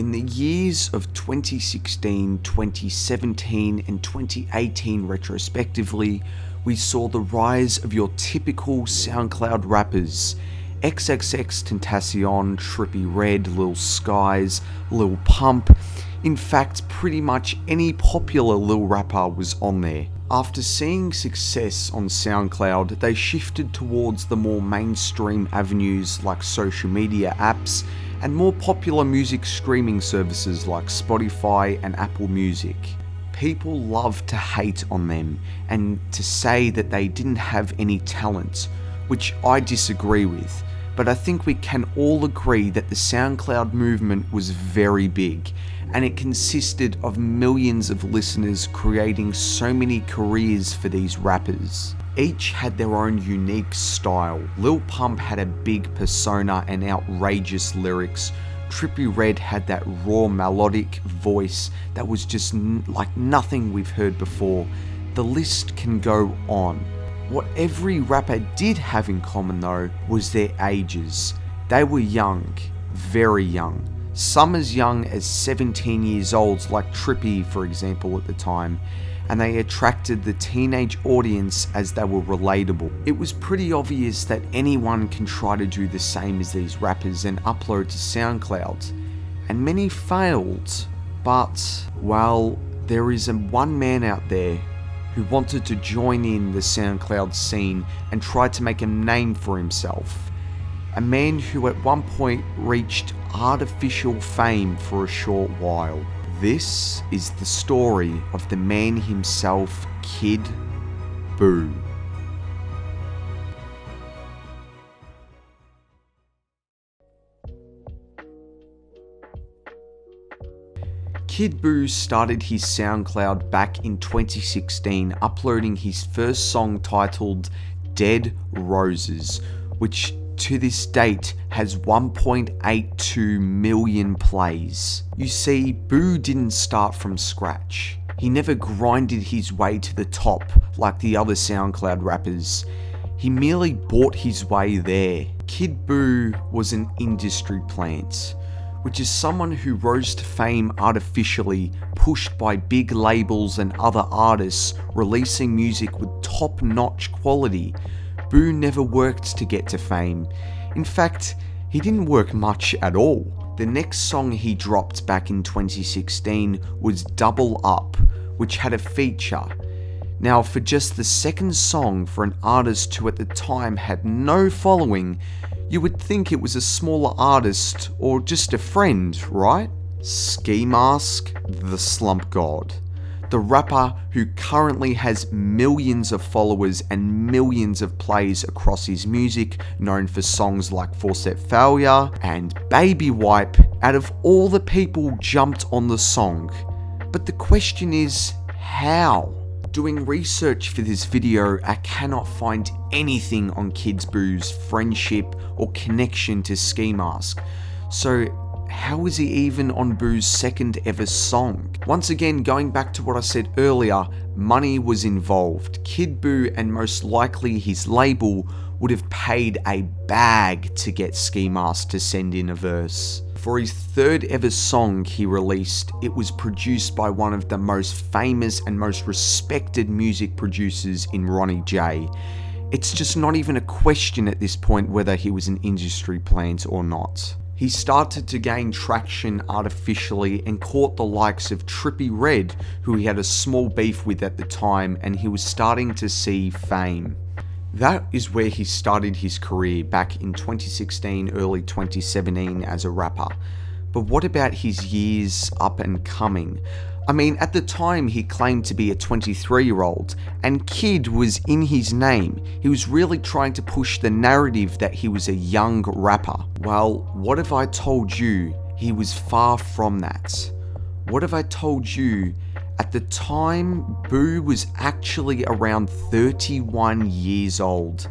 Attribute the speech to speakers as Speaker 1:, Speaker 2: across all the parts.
Speaker 1: In the years of 2016, 2017 and 2018 retrospectively, we saw the rise of your typical SoundCloud rappers, XXXTentacion, Trippie Redd, Lil Skies, Lil Pump. In fact, pretty much any popular Lil rapper was on there. After seeing success on SoundCloud, they shifted towards the more mainstream avenues like social media apps and more popular music streaming services like Spotify and Apple Music. People love to hate on them and to say that they didn't have any talent, which I disagree with, but I think we can all agree that the SoundCloud movement was very big, and it consisted of millions of listeners creating so many careers for these rappers. Each had their own unique style. Lil Pump had a big persona and outrageous lyrics. Trippie Redd had that raw melodic voice that was just like nothing we've heard before. The list can go on. What every rapper did have in common though was their ages. They were young, very young. Some as young as 17 years old, like Trippie for example at the time, and they attracted the teenage audience as they were relatable. It was pretty obvious that anyone can try to do the same as these rappers and upload to SoundCloud, and many failed, but, well, there is one man out there who wanted to join in the SoundCloud scene and tried to make a name for himself. A man who at one point reached artificial fame for a short while. This is the story of the man himself, Kid Buu. Kid Buu started his SoundCloud back in 2016, uploading his first song titled Dead Roses, which to this date has 1.82 million plays. You see, Buu didn't start from scratch. He never grinded his way to the top like the other SoundCloud rappers. He merely bought his way there. Kid Buu was an industry plant, which is someone who rose to fame artificially, pushed by big labels and other artists releasing music with top-notch quality. Buu never worked to get to fame. In fact, he didn't work much at all. The next song he dropped back in 2016 was Double Up, which had a feature. Now, for just the second song for an artist who at the time had no following, you would think it was a smaller artist or just a friend, right? Ski Mask, the Slump God. The rapper who currently has millions of followers and millions of plays across his music, known for songs like Forced Failure and Baby Wipe, out of all the people jumped on the song. But the question is, how? Doing research for this video, I cannot find anything on Kid Buu's friendship or connection to Ski Mask. So how is he even on Buu's second ever song? Once again, going back to what I said earlier, money was involved. Kid Buu and most likely his label would have paid a bag to get Ski Mask to send in a verse. For his third ever song he released, it was produced by one of the most famous and most respected music producers in Ronnie J. It's just not even a question at this point whether he was an industry plant or not. He started to gain traction artificially and caught the likes of Trippie Redd, who he had a small beef with at the time, and he was starting to see fame. That is where he started his career back in 2016, early 2017 as a rapper. But what about his years up and coming? I mean, at the time he claimed to be a 23-year-old, and Kid was in his name. He was really trying to push the narrative that he was a young rapper. Well, what if I told you he was far from that? What if I told you at the time Buu was actually around 31 years old,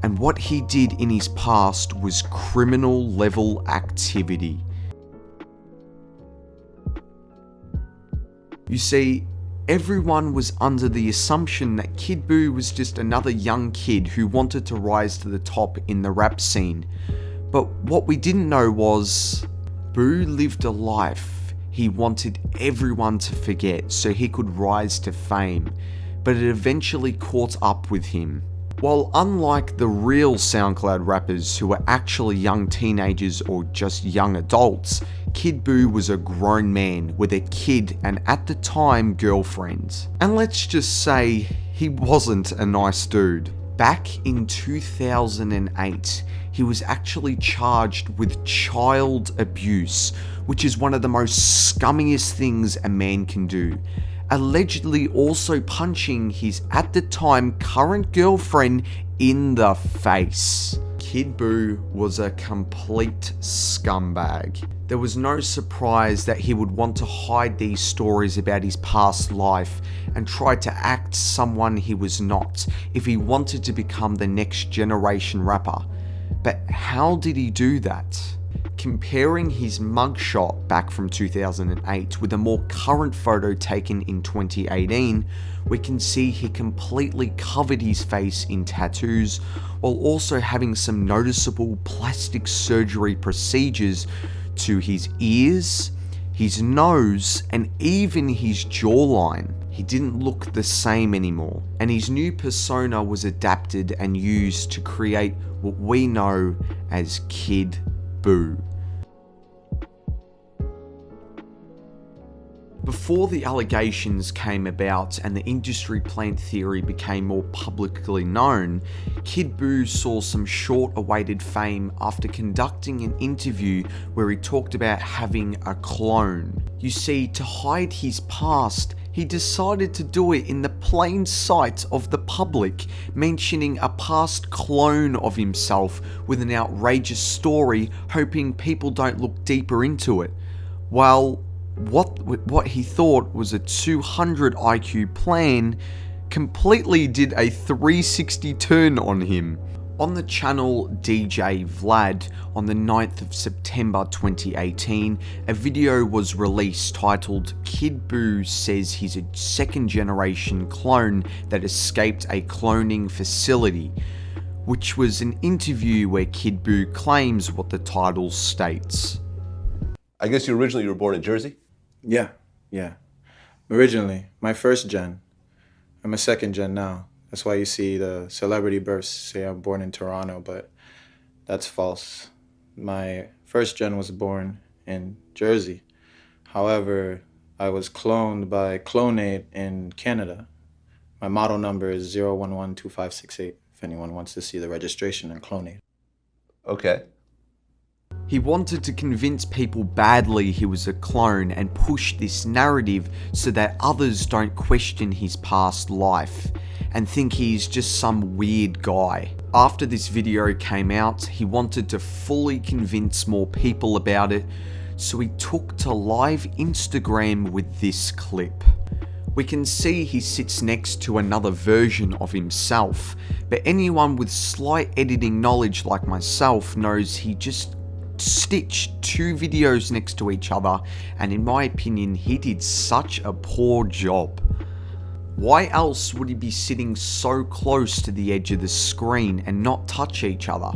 Speaker 1: and what he did in his past was criminal level activity? You see, everyone was under the assumption that Kid Buu was just another young kid who wanted to rise to the top in the rap scene. But what we didn't know was Buu lived a life he wanted everyone to forget so he could rise to fame, but it eventually caught up with him. While unlike the real SoundCloud rappers who were actually young teenagers or just young adults, Kid Buu was a grown man with a kid and at the time girlfriend. And let's just say he wasn't a nice dude. Back in 2008, he was actually charged with child abuse, which is one of the most scummiest things a man can do. Allegedly also punching his at the time current girlfriend in the face. Kid Buu was a complete scumbag. There was no surprise that he would want to hide these stories about his past life and try to act someone he was not if he wanted to become the next generation rapper. But how did he do that? Comparing his mugshot back from 2008 with a more current photo taken in 2018, we can see he completely covered his face in tattoos while also having some noticeable plastic surgery procedures to his ears, his nose, and even his jawline. He didn't look the same anymore, and his new persona was adapted and used to create what we know as Kid Buu. Before the allegations came about and the industry plant theory became more publicly known, Kid Buu saw some short-awaited fame after conducting an interview where he talked about having a clone. You see, to hide his past, he decided to do it in the plain sight of the public, mentioning a past clone of himself with an outrageous story, hoping people don't look deeper into it. Well, what he thought was a 200 IQ plan completely did a 360 turn on him. On the channel DJ Vlad on the 9th of September 2018, a video was released titled Kid Buu Says He's a Second Generation Clone That Escaped a Cloning Facility, which was an interview where Kid Buu claims what the title states.
Speaker 2: I guess you were born in Jersey?
Speaker 3: Yeah. Originally, my first gen. I'm a second gen now. That's why you see the celebrity bursts say I'm born in Toronto, but that's false. My first gen was born in Jersey. However, I was cloned by Clonate in Canada. My model number is 0112568, if anyone wants to see the registration in Clonate.
Speaker 2: Okay.
Speaker 1: He wanted to convince people badly he was a clone and push this narrative so that others don't question his past life and think he's just some weird guy. After this video came out, he wanted to fully convince more people about it, so he took to live Instagram with this clip. We can see he sits next to another version of himself, but anyone with slight editing knowledge like myself knows he just stitched two videos next to each other, and in my opinion he did such a poor job. Why else would he be sitting so close to the edge of the screen and not touch each other?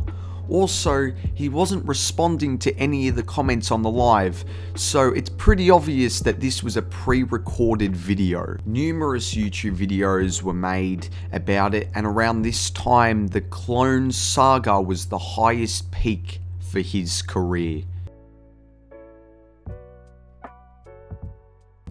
Speaker 1: Also, he wasn't responding to any of the comments on the live, so it's pretty obvious that this was a pre-recorded video. Numerous YouTube videos were made about it, and around this time the clone saga was the highest peak for his career.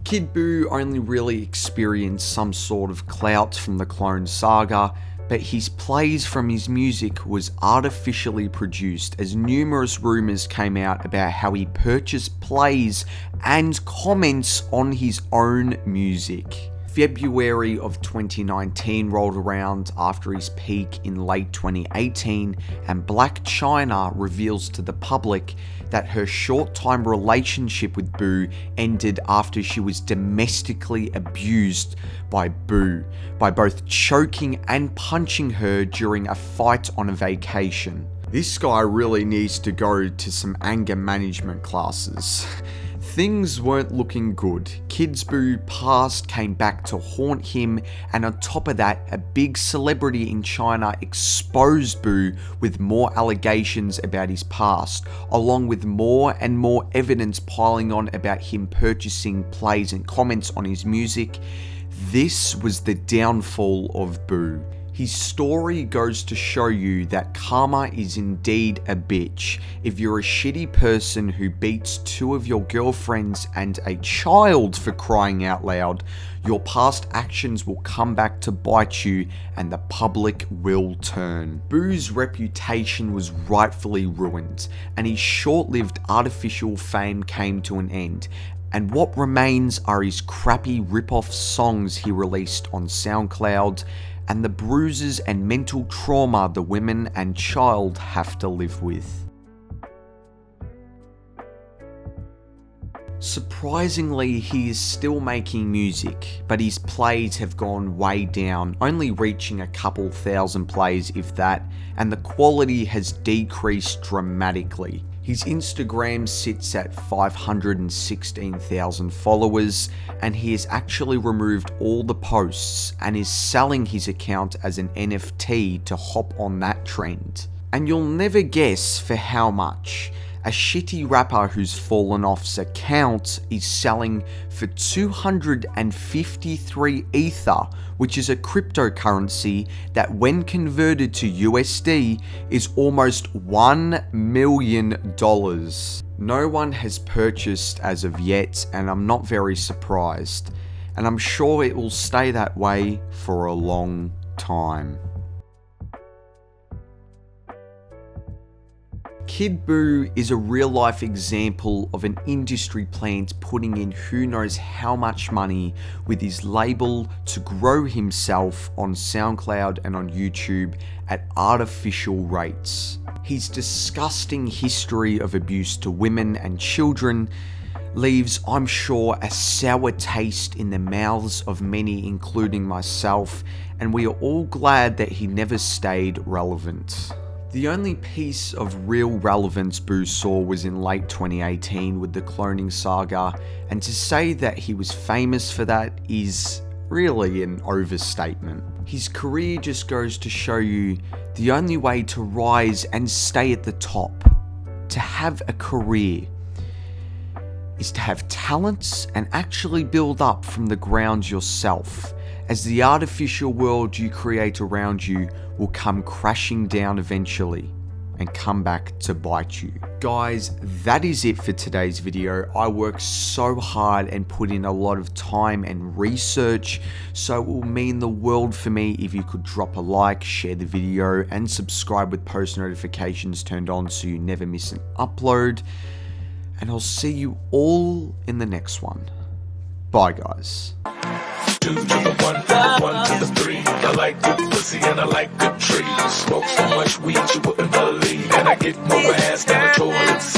Speaker 1: Kid Buu only really experienced some sort of clout from the clone saga, but his plays from his music was artificially produced, as numerous rumours came out about how he purchased plays and comments on his own music. February of 2019 rolled around after his peak in late 2018, and Black China reveals to the public that her short-time relationship with Buu ended after she was domestically abused by Buu, by both choking and punching her during a fight on a vacation. This guy really needs to go to some anger management classes. Things weren't looking good. Kid Buu's past came back to haunt him, and on top of that, a big celebrity in China exposed Buu with more allegations about his past, along with more and more evidence piling on about him purchasing plays and comments on his music. This was the downfall of Buu. His story goes to show you that karma is indeed a bitch. If you're a shitty person who beats 2 of your girlfriends and a child, for crying out loud, your past actions will come back to bite you and the public will turn. Buu's reputation was rightfully ruined, and his short-lived Artifical Fame came to an end. And what remains are his crappy rip-off songs he released on SoundCloud, and the bruises and mental trauma the women and child have to live with. Surprisingly, he is still making music, but his plays have gone way down, only reaching a couple thousand plays if that, and the quality has decreased dramatically. His Instagram sits at 516,000 followers, and he has actually removed all the posts and is selling his account as an NFT to hop on that trend. And you'll never guess for how much. A shitty rapper who's fallen off's account is selling for 253 Ether, which is a cryptocurrency that when converted to USD is almost $1 million. No one has purchased as of yet, and I'm not very surprised. And I'm sure it will stay that way for a long time. Kid Buu is a real life example of an industry plant putting in who knows how much money with his label to grow himself on SoundCloud and on YouTube at artificial rates. His disgusting history of abuse to women and children leaves, I'm sure, a sour taste in the mouths of many, including myself, and we are all glad that he never stayed relevant. The only piece of real relevance Buu saw was in late 2018 with the cloning saga, and to say that he was famous for that is really an overstatement. His career just goes to show you the only way to rise and stay at the top, to have a career, is to have talents and actually build up from the ground yourself, as the artificial world you create around you will come crashing down eventually and come back to bite you. Guys, that is it for today's video. I worked so hard and put in a lot of time and research, so it will mean the world for me if you could drop a like, share the video, and subscribe with post notifications turned on so you never miss an upload. And I'll see you all in the next one. Bye, guys.
Speaker 4: 2 to the 1, from the 1 to the 3. I like good pussy and I like good trees. Smoke so much weed you wouldn't believe, and I get more ass than a toilet seat.